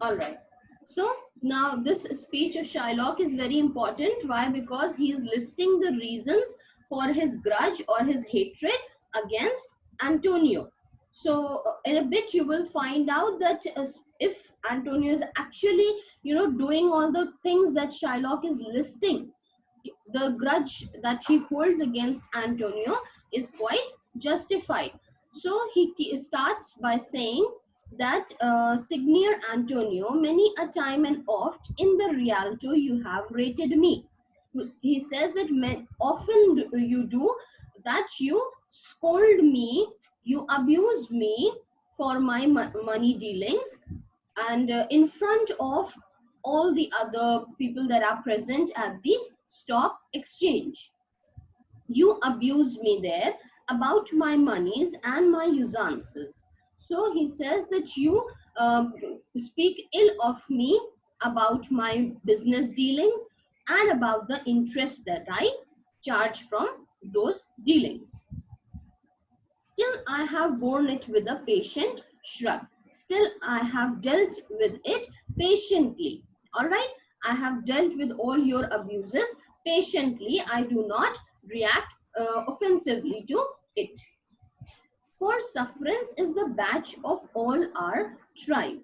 All right. So now this speech of Shylock is very important. Why? Because he is listing the reasons for his grudge or his hatred against Antonio. So in a bit you will find out that if Antonio is actually, doing all the things that Shylock is listing, the grudge that he holds against Antonio is quite justified. So he starts by saying that Signor Antonio, many a time and oft in the Rialto you have rated me. He says that often you do that, you scold me, you abuse me for my money dealings, and in front of all the other people that are present at the stock exchange. You abused me there about my monies and my usances. So he says that you speak ill of me about my business dealings and about the interest that I charge from those dealings. Still, I have borne it with a patient shrug. Still, I have dealt with it patiently. All right, I have dealt with all your abuses patiently. I do not react offensively to it. For sufferance is the badge of all our tribe.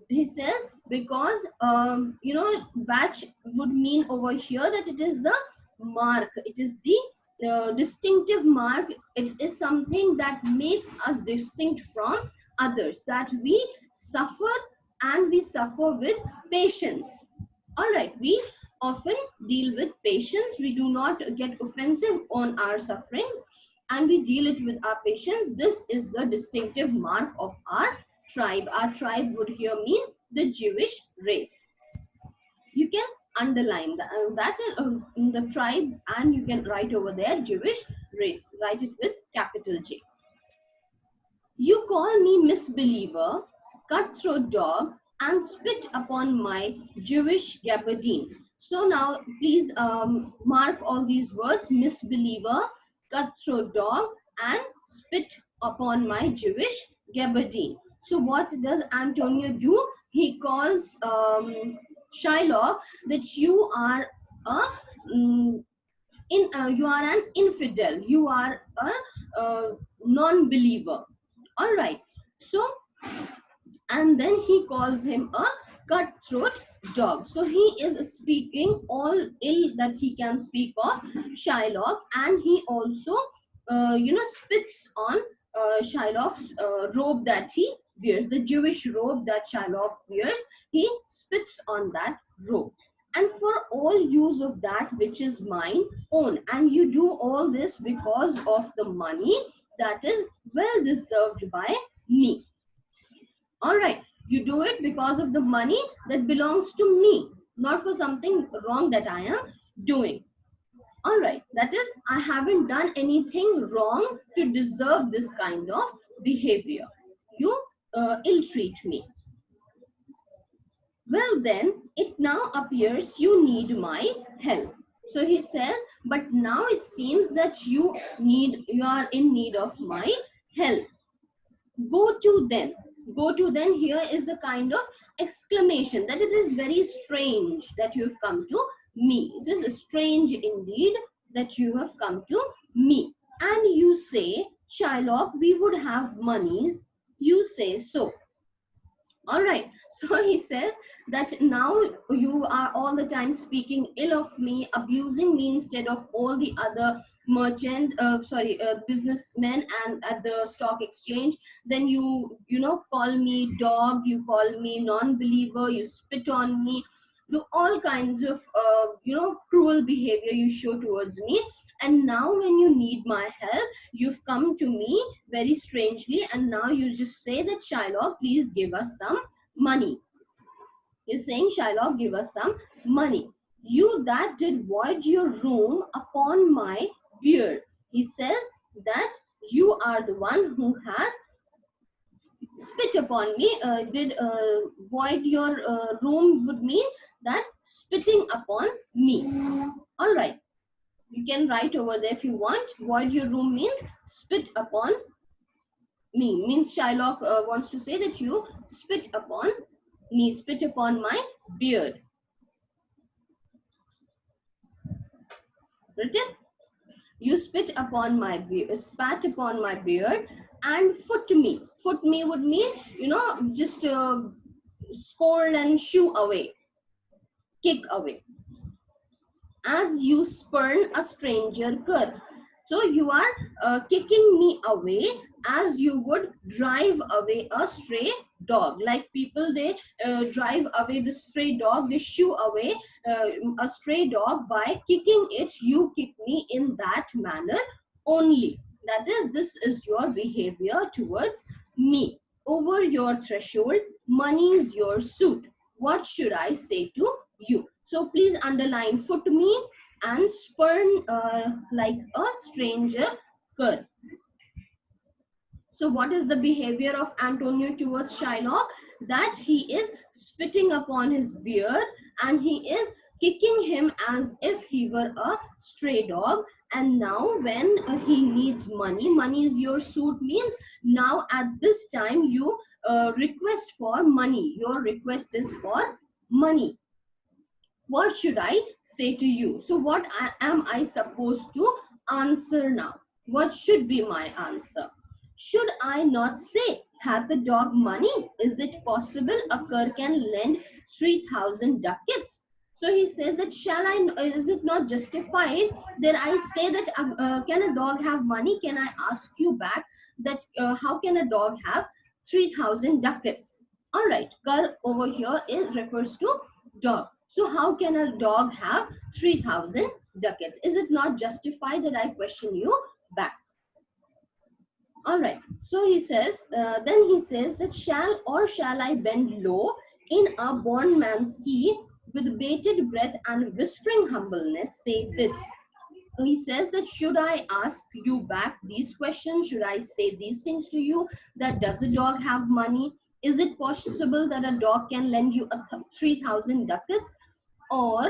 He says, because badge would mean over here that it is the mark, it is the distinctive mark, it is something that makes us distinct from others, that we suffer, and we suffer with patience. All right, we often deal with patience, we do not get offensive on our sufferings, and we deal it with our patience. This is the distinctive mark of our tribe. Our tribe would here mean the Jewish race. You can underline in the tribe, and you can write over there Jewish race. Write it with capital J. You call me misbeliever, cutthroat dog, and spit upon my Jewish gabardine. So now please mark all these words: misbeliever, cutthroat dog, and spit upon my Jewish gabardine. So what does Antonio do? He calls Shylock that you are a you are an infidel, you are a non-believer. All right. So, and then he calls him a cutthroat dog. So he is speaking all ill that he can speak of Shylock, and he also spits on Shylock's robe that he wears, the Jewish robe that Shylock wears. He spits on that robe. And for all use of that which is mine own, and you do all this because of the money that is well deserved by me. All right, you do it because of the money that belongs to me, not for something wrong that I am doing. All right, that is, I haven't done anything wrong to deserve this kind of behavior. You ill treat me. Well, then it now appears you need my help. So he says, but now it seems that you are in need of my help. Go to then. Go to then here is a kind of exclamation, that it is very strange that you have come to me. It is strange indeed that you have come to me. And you say, Shylock, we would have monies. You say so. All right. So he says that now you are all the time speaking ill of me, abusing me instead of all the other merchants, businessmen and at the stock exchange. Then you call me dog, you call me non-believer, you spit on me, do all kinds of cruel behavior you show towards me. And now when you need my help, you've come to me very strangely, and now you just say that, Shylock, please give us some money. You're saying, Shylock, give us some money. You that did void your room upon my beard. He says that you are the one who has spit upon me. Did void your room would mean that spitting upon me. All right. You can write over there if you want. Void your room means spit upon me. Means Shylock wants to say that you spit upon me, spit upon my beard. Written? You spit upon my beard, spat upon my beard, and foot me. Foot me would mean, just scold and shoo away, kick away. As you spurn a stranger cur. So you are kicking me away as you would drive away a stray dog. Like people, they drive away the stray dog, they shoo away a stray dog by kicking it. You kick me in that manner only. That is, this is your behavior towards me. Over your threshold, money is your suit. What should I say to you? So please underline foot me and spurn like a stranger cur. So what is the behavior of Antonio towards Shylock? That he is spitting upon his beard and he is kicking him as if he were a stray dog. And now when he needs money, money is your suit means now at this time you request for money. Your request is for money. What should I say to you? So what am I supposed to answer now? What should be my answer? Should I not say, had the dog money? Is it possible a cur can lend 3,000 ducats? So he says that is it not justified that I say that can a dog have money? Can I ask you back that how can a dog have 3,000 ducats? All right, cur over here refers to dog. So how can a dog have 3,000 ducats? Is it not justified that I question you back? All right. So he says, then he says that shall I bend low in a bondman's key with bated breath and whispering humbleness say this. He says that should I ask you back these questions? Should I say these things to you? That does a dog have money? Is it possible that a dog can lend you 3,000 ducats? Or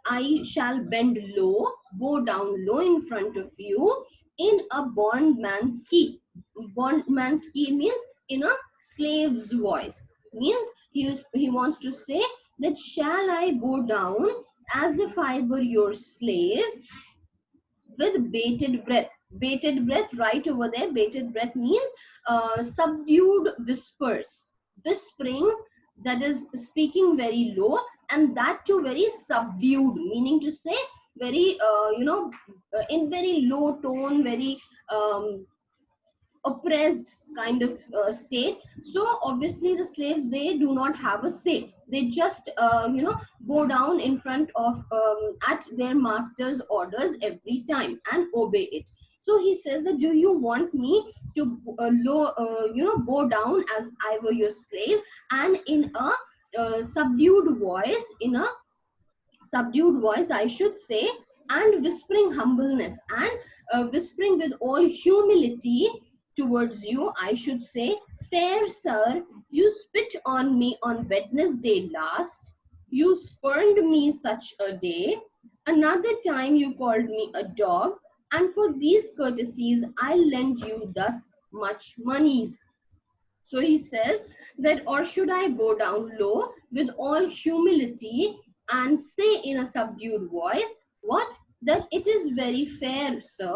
I shall bend low, bow down low in front of you in a bondman's key. Bondman's key means in a slave's voice. Means he wants to say that shall I go down as if I were your slave with bated breath. Bated breath, right over there, bated breath means subdued whispers. Whispering, that is speaking very low, and that too very subdued, meaning to say very, in very low tone, very oppressed kind of state. So obviously the slaves, they do not have a say. They just go down in front of at their master's orders every time and obey it. So he says that do you want me to go down as I were your slave and in a subdued voice, in a subdued voice I should say, and whispering humbleness and whispering with all humility towards you, I should say, fair sir, you spit on me on Wednesday last, you spurned me such a day, another time you called me a dog, and for these courtesies I lend you thus much monies. So he says that, or should I go down low with all humility and say in a subdued voice, what? That it is very fair, sir.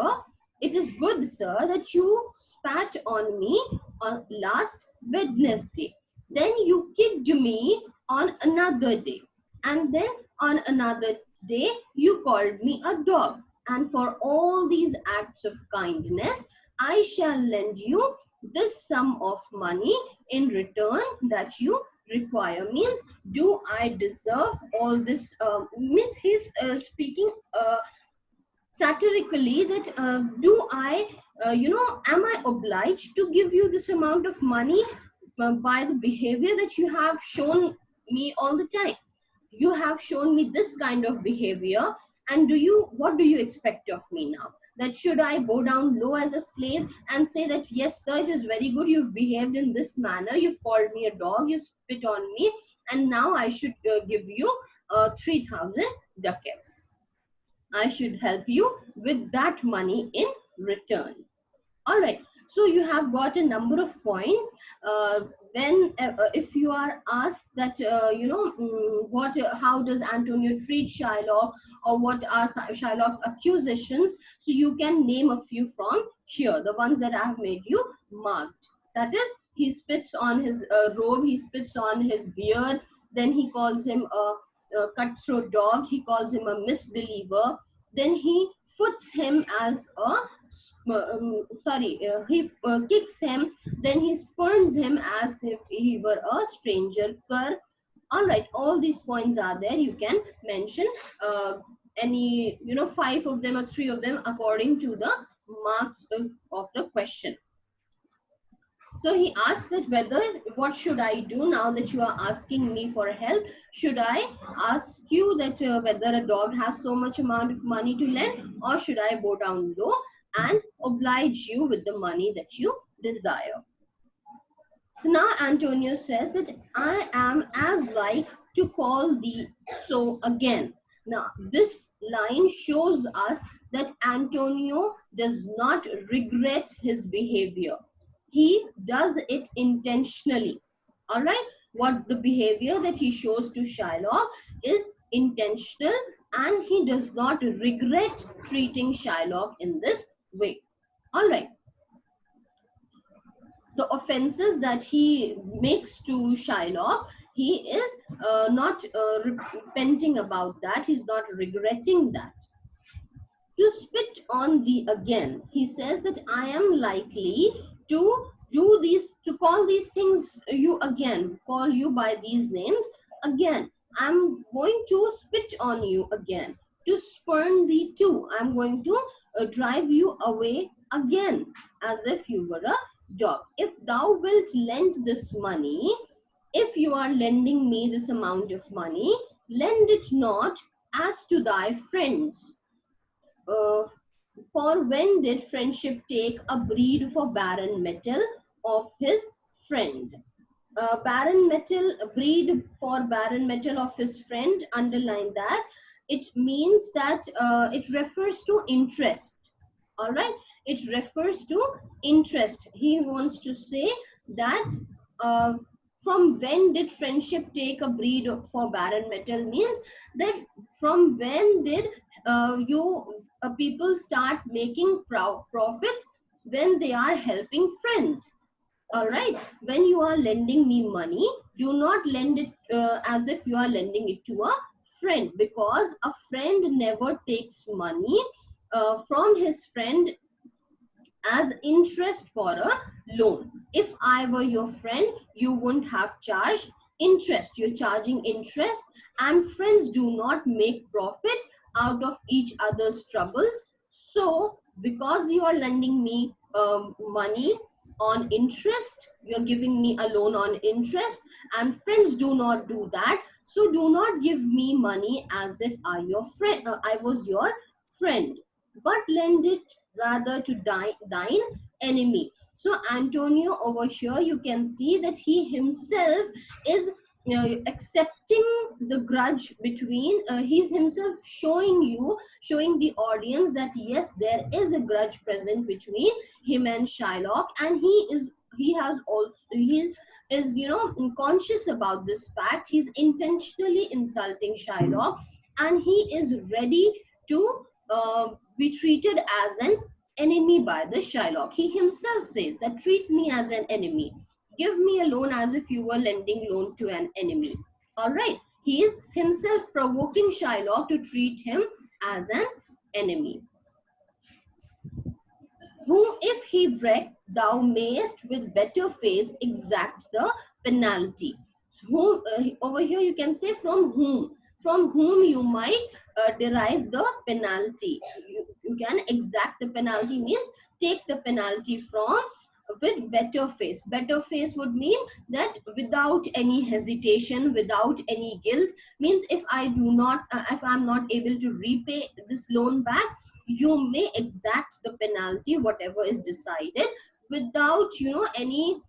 It is good, sir, that you spat on me on last Wednesday. Then you kicked me on another day. And then on another day, you called me a dog. And for all these acts of kindness, I shall lend you this sum of money in return that you require. Means, do I deserve all this? Means he's speaking satirically that do I, am I obliged to give you this amount of money by the behavior that you have shown me all the time? You have shown me this kind of behavior, and what do you expect of me now? That should I bow down low as a slave and say that yes sir, it is very good, you've behaved in this manner, you've called me a dog, you spit on me, and now I should give you 3,000 ducats. I should help you with that money in return. All right. So you have got a number of points. When if you are asked that what how does Antonio treat Shylock, or what are Shylock's accusations, so you can name a few from here, the ones that I have made you marked. That is, he spits on his robe, he spits on his beard, then he calls him a cutthroat dog, he calls him a misbeliever, then he foots him as a he kicks him, then he spurns him as if he were a stranger cur. All right, all these points are there. You can mention any, 5 of them or 3 of them according to the marks of the question. So he asked that whether, what should I do now that you are asking me for help? Should I ask you that whether a dog has so much amount of money to lend, or should I bow down low and oblige you with the money that you desire? So now Antonio says that I am as like to call thee so again. Now this line shows us that Antonio does not regret his behavior. He does it intentionally. All right. What the behavior that he shows to Shylock is intentional, and he does not regret treating Shylock in this way. All right. The offenses that he makes to Shylock, he is not repenting about that. He's not regretting that. To spit on thee again, he says that I am likely to do these, to call these things you again, call you by these names again. I'm going to spit on you again. To spurn thee too, I'm going to drive you away again, as if you were a dog. If thou wilt lend this money, if you are lending me this amount of money, lend it not as to thy friends. For when did friendship take a breed for barren metal of his friend? Barren metal, breed for barren metal of his friend, underline that. It means that it refers to interest. All right, it refers to interest. He wants to say that uh, from when did friendship take a breed for barren metal, means that from when did people start making profits when they are helping friends. All right, when you are lending me money, do not lend it as if you are lending it to a friend, because a friend never takes money from his friend as interest for a loan. If I were your friend, you wouldn't have charged interest. You're charging interest, and friends do not make profit out of each other's troubles. So because you are lending me money on interest, you're giving me a loan on interest, and friends do not do that. So do not give me money as if I was your friend, but lend it rather to thine enemy. So Antonio over here, you can see that he himself is accepting the grudge between, he's himself showing the audience that yes, there is a grudge present between him and Shylock, and he has also, he is conscious about this fact. He's intentionally insulting Shylock, and he is ready to be treated as an enemy by the Shylock. He himself says that treat me as an enemy. Give me a loan as if you were lending loan to an enemy. All right. He is himself provoking Shylock to treat him as an enemy. Who, if he wreck, thou mayest with better face exact the penalty. So, over here you can say from whom you might derive the penalty. You can exact the penalty, means take the penalty from, with better face. Better face would mean that without any hesitation, without any guilt, means if I'm not able to repay this loan back, you may exact the penalty whatever is decided, without any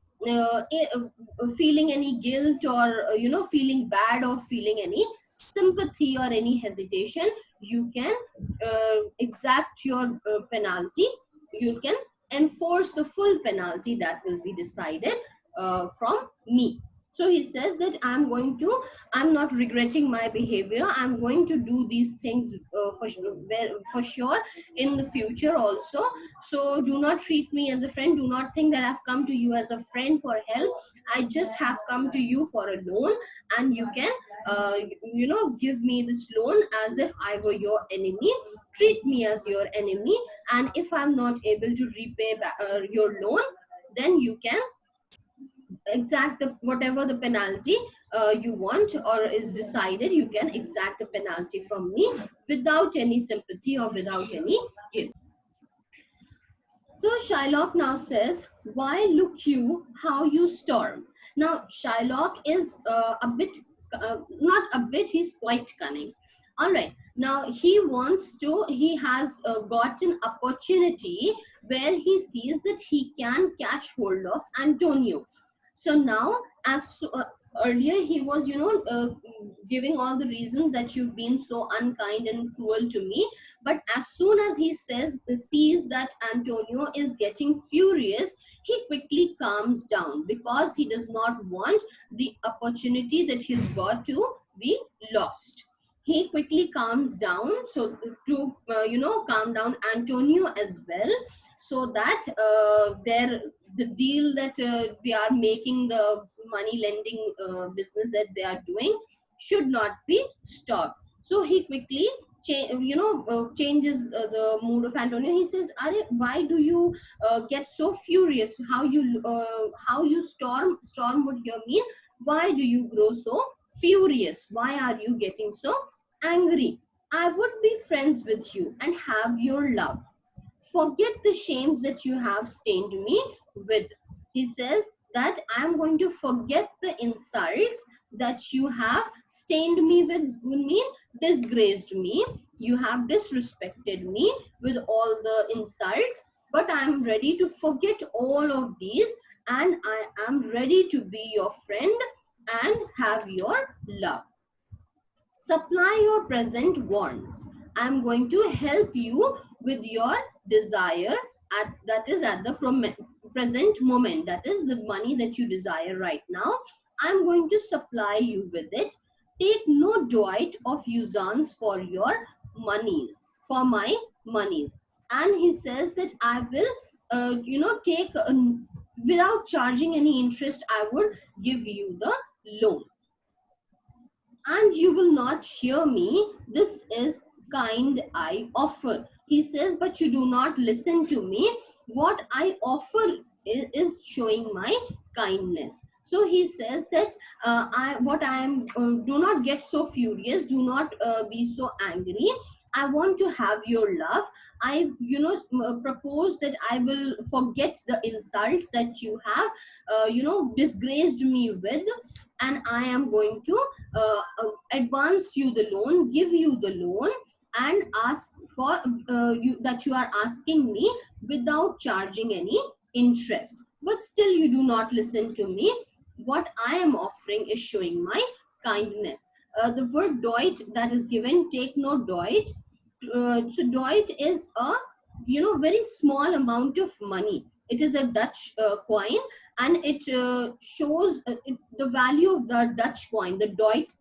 feeling any guilt, or feeling bad, or feeling any sympathy or any hesitation. You can exact your penalty. You can enforce the full penalty that will be decided from me. So he says that I'm not regretting my behavior. I'm going to do these things for sure in the future also. So do not treat me as a friend. Do not think that I've come to you as a friend for help. I just have come to you for a loan, and you can give me this loan as if I were your enemy. Treat me as your enemy, and if I'm not able to repay your loan, then you can exact whatever the penalty you want or is decided. You can exact the penalty from me without any sympathy or without any guilt. So Shylock now says, why look you how you storm? Now Shylock is a bit, not a bit, he's quite cunning. All right. Now he has got an opportunity where he sees that he can catch hold of Antonio. So now, earlier he was, giving all the reasons that you've been so unkind and cruel to me. But as soon as he sees that Antonio is getting furious, he quickly calms down because he does not want the opportunity that he's got to be lost. He quickly calms down, so to calm down Antonio as well, so that the deal that they are making, the money lending business that they are doing, should not be stopped. So he quickly changes the mood of Antonio. He says, why do you get so furious? How you storm would here mean, why do you grow so furious? Why are you getting so angry? I would be friends with you and have your love. Forget the shames that you have stained me with. He says that I am going to forget the insults that you have stained me with, mean disgraced me. You have disrespected me with all the insults, but I am ready to forget all of these, and I am ready to be your friend and have your love. Supply your present wants. I am going to help you with your desire that is at the present moment. That is the money that you desire right now. I am going to supply you with it. Take no doit of usance for your monies, for my monies. And he says that I will, take without charging any interest. I would give you the loan. And you will not hear me. This is kind I offer. He says, but you do not listen to me. What I offer is showing my kindness. So he says that do not get so furious. Do not be so angry. I want to have your love. I, propose that I will forget the insults that you have, disgraced me with, and I am going to advance you the loan, give you the loan, and ask for that you are asking me without charging any interest. But still you do not listen to me. What I am offering is showing my kindness. The word doit that is given, take no doit. So doit is a very small amount of money. It is a Dutch coin, and it shows the value of the Dutch coin. The doit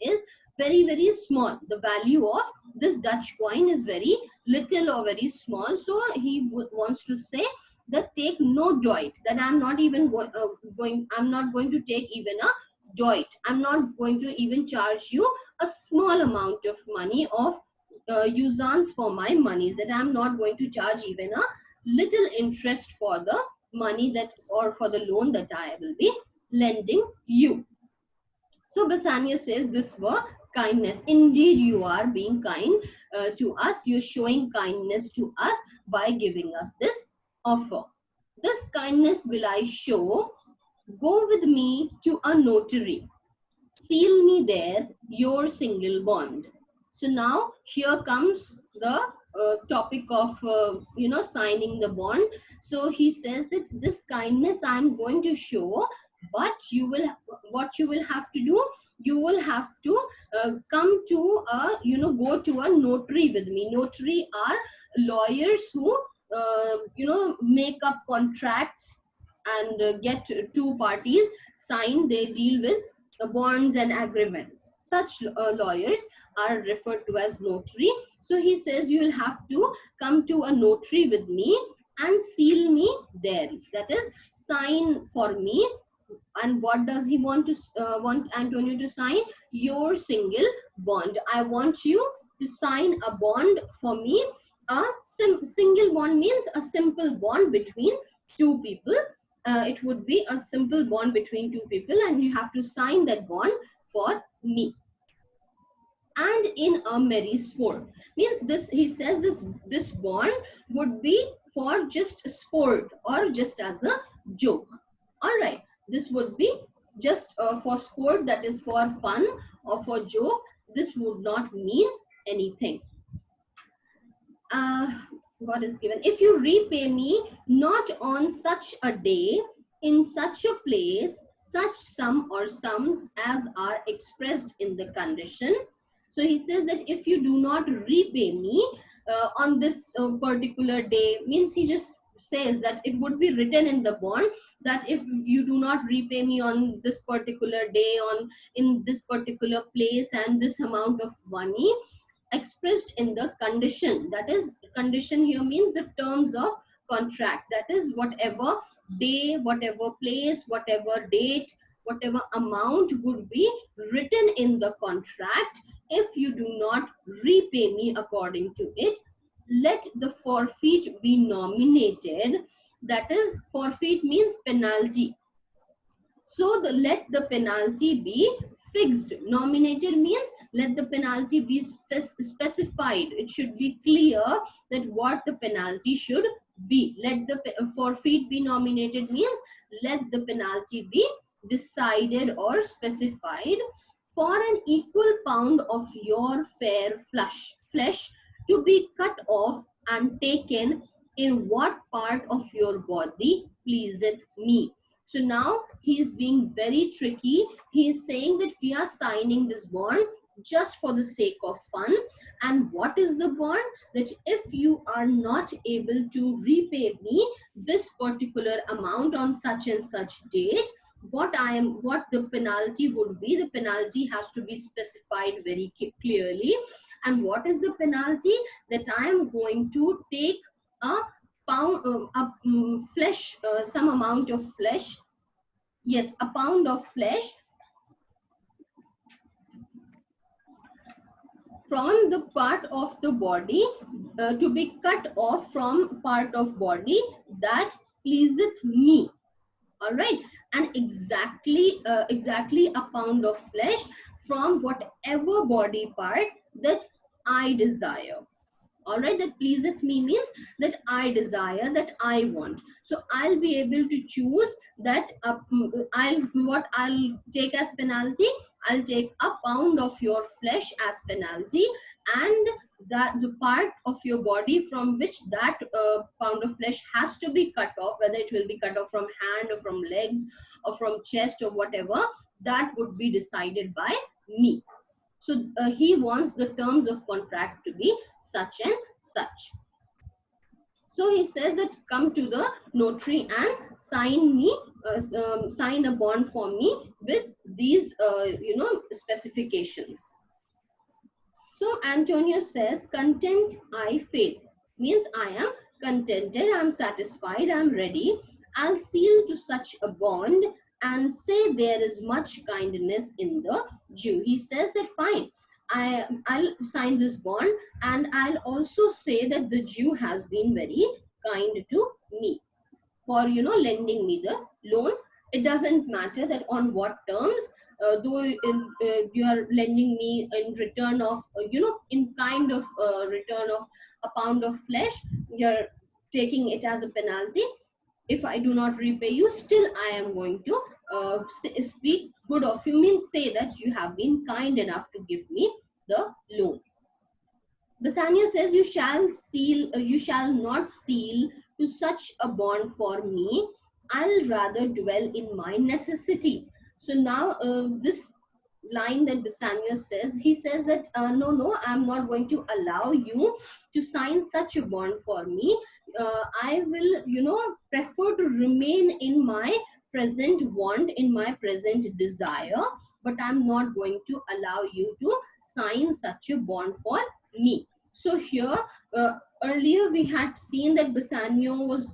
is very, very small. The value of this Dutch coin is very little or very small. So he wants to say that take no doit, that I'm not even I'm not going to take even a doit. I'm not going to even charge you a small amount of money of usance for my monies, that I'm not going to charge even a little interest for the money that, or for the loan that I will be lending you. So Bassanio says, this were kindness. Indeed, you are being kind to us. You're showing kindness to us by giving us this offer. This kindness will I show. Go with me to a notary. Seal me there your single bond. So now here comes the topic of signing the bond. So he says that this kindness I am going to show, but what you will have to do, you will have to come to go to a notary with me. Notary are lawyers who make up contracts and get two parties sign. They deal with bonds and agreements. Such lawyers are referred to as notary. So he says you will have to come to a notary with me and seal me there, that is sign for me. And what does he want Antonio to sign? Your single bond. I want you to sign a bond for me. A single bond means a simple bond between two people. It would be a simple bond between two people, and you have to sign that bond for me. And in a merry sport means this, he says this bond would be for just sport or just as a joke. All right, this would be just for sport, that is for fun or for joke. This would not mean anything. What is given? If you repay me not on such a day, in such a place, such sum or sums as are expressed in the condition. So he says that if you do not repay me on this particular day, means he just says that it would be written in the bond that if you do not repay me on this particular day, on in this particular place, and this amount of money expressed in the condition. That is, condition here means the terms of contract. That is, whatever day, whatever place, whatever date, whatever amount would be written in the contract. If you do not repay me according to it, let the forfeit be nominated. That is, forfeit means penalty. So let the penalty be fixed. Nominated means let the penalty be specified. It should be clear that what the penalty should be. Let the forfeit be nominated means let the penalty be decided or specified. For an equal pound of your fair flesh to be cut off and taken, in what part of your body pleaseth me. So now he is being very tricky. He is saying that we are signing this bond just for the sake of fun. And what is the bond? That if you are not able to repay me this particular amount on such and such date, what the penalty would be. The penalty has to be specified very clearly. And what is the penalty? That I am going to take a pound flesh, some amount of flesh. Yes, a pound of flesh from the part of the body, to be cut off from part of body that pleaseth me. All right, and exactly a pound of flesh from whatever body part that I desire. All right, that pleaseth me means that I desire, that I want. So I'll be able to choose that I'll take as penalty. I'll take a pound of your flesh as penalty, and that the part of your body from which that pound of flesh has to be cut off, whether it will be cut off from hand or from legs or from chest or whatever, that would be decided by me. So he wants the terms of contract to be such and such. So he says that come to the notary and sign a bond for me with these specifications. So Antonio says, content I faith, means I am contented, I am satisfied, I am ready. I'll seal to such a bond and say there is much kindness in the Jew. He says that fine, I'll sign this bond, and I'll also say that the Jew has been very kind to me for lending me the loan. It doesn't matter that on what terms, though you are lending me in return of in kind of return of a pound of flesh, you're taking it as a penalty. If I do not repay you, still I am going to speak good of you, means say that you have been kind enough to give me the loan. Bassanio says, you shall not seal to such a bond for me. I'll rather dwell in my necessity. So now this line that Bassanio says, he says that no, I'm not going to allow you to sign such a bond for me. I will, prefer to remain in my present want, in my present desire, but I'm not going to allow you to sign such a bond for me. So here, uh, earlier we had seen that Bassanio was,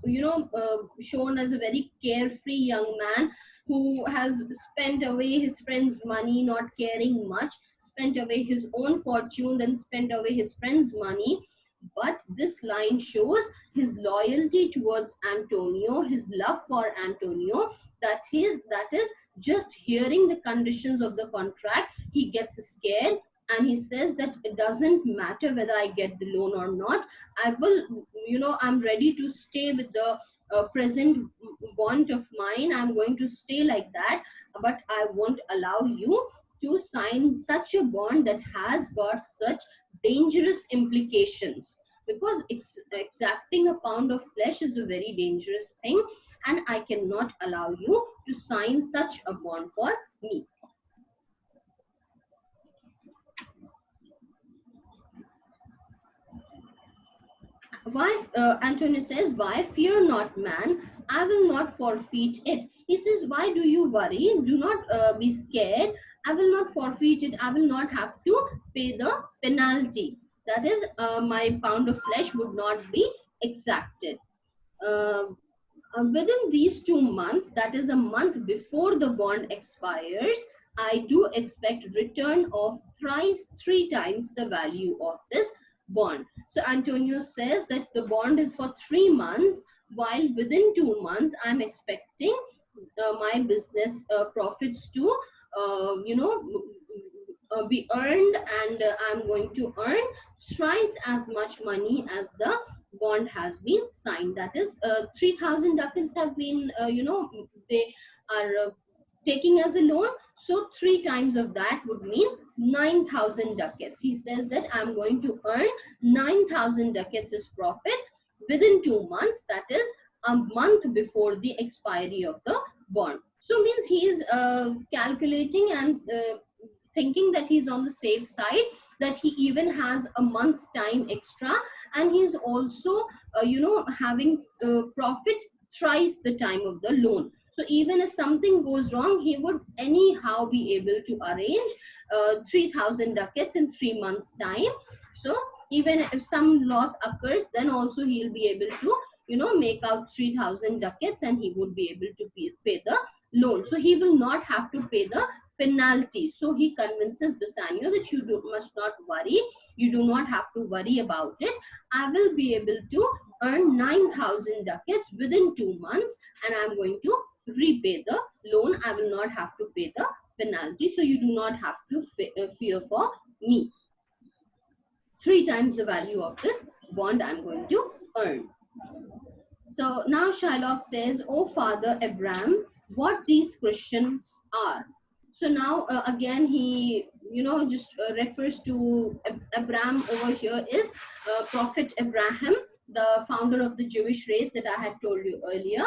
shown as a very carefree young man who has spent away his friend's money, not caring much, spent away his own fortune, then spent away his friend's money. But this line shows his loyalty towards Antonio, his love for Antonio, that is just hearing the conditions of the contract, he gets scared and he says that it doesn't matter whether I get the loan or not. I will, I'm ready to stay with the present want of mine. I'm going to stay like that, but I won't allow you to sign such a bond that has got such dangerous implications, because exacting a pound of flesh is a very dangerous thing, and I cannot allow you to sign such a bond for me. Why, Antonio says, why fear not, man? I will not forfeit it. He says, why do you worry? Do not be scared. I will not forfeit it. I will not have to pay the penalty. That is, my pound of flesh would not be exacted. Uh, Within these 2 months, that is a month before the bond expires, I do expect return of thrice, 3 times the value of this bond. So Antonio says that the bond is for 3 months, while within 2 months, I'm expecting my business profits to, be earned, and I'm going to earn thrice as much money as the bond has been signed. That is, 3,000 ducats have been, they are taking as a loan. So 3 times of that would mean 9,000 ducats. He says that I'm going to earn 9,000 ducats as profit within 2 months. That is a month before the expiry of the bond. So means he is calculating and thinking that he's on the safe side, that he even has a month's time extra, and he's also having profit thrice the time of the loan. So even if something goes wrong, he would anyhow be able to arrange 3,000 ducats in 3 months time. So even if some loss occurs, then also he'll be able to make out 3,000 ducats, and he would be able to pay the loan. So he will not have to pay the penalty. So he convinces Bassanio that must not worry. You do not have to worry about it. I will be able to earn 9,000 ducats within 2 months, and I'm going to repay the loan. I will not have to pay the penalty. So you do not have to fear for me. 3 times the value of this bond I'm going to earn. So now Shylock says, "Oh, Father Abraham, what these Christians are." So now again he just refers to Abraham over here is Prophet Abraham, the founder of the Jewish race that I had told you earlier.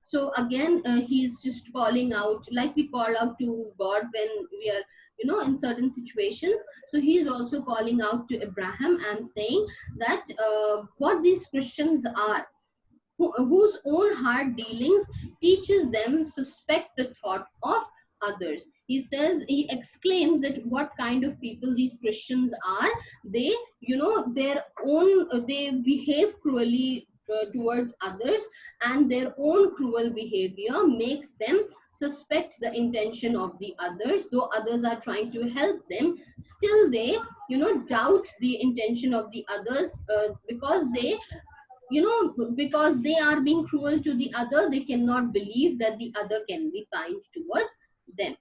So again he's just calling out, like we call out to God when we are in certain situations. So he is also calling out to Abraham and saying that what these Christians are, whose own heart dealings teaches them suspect the thought of others. He says, he exclaims that what kind of people these Christians are. They, their own, they behave cruelly towards others, and their own cruel behavior makes them suspect the intention of the others. Though others are trying to help them, still they doubt the intention of the others, because they because they are being cruel to the other, they cannot believe that the other can be kind towards them.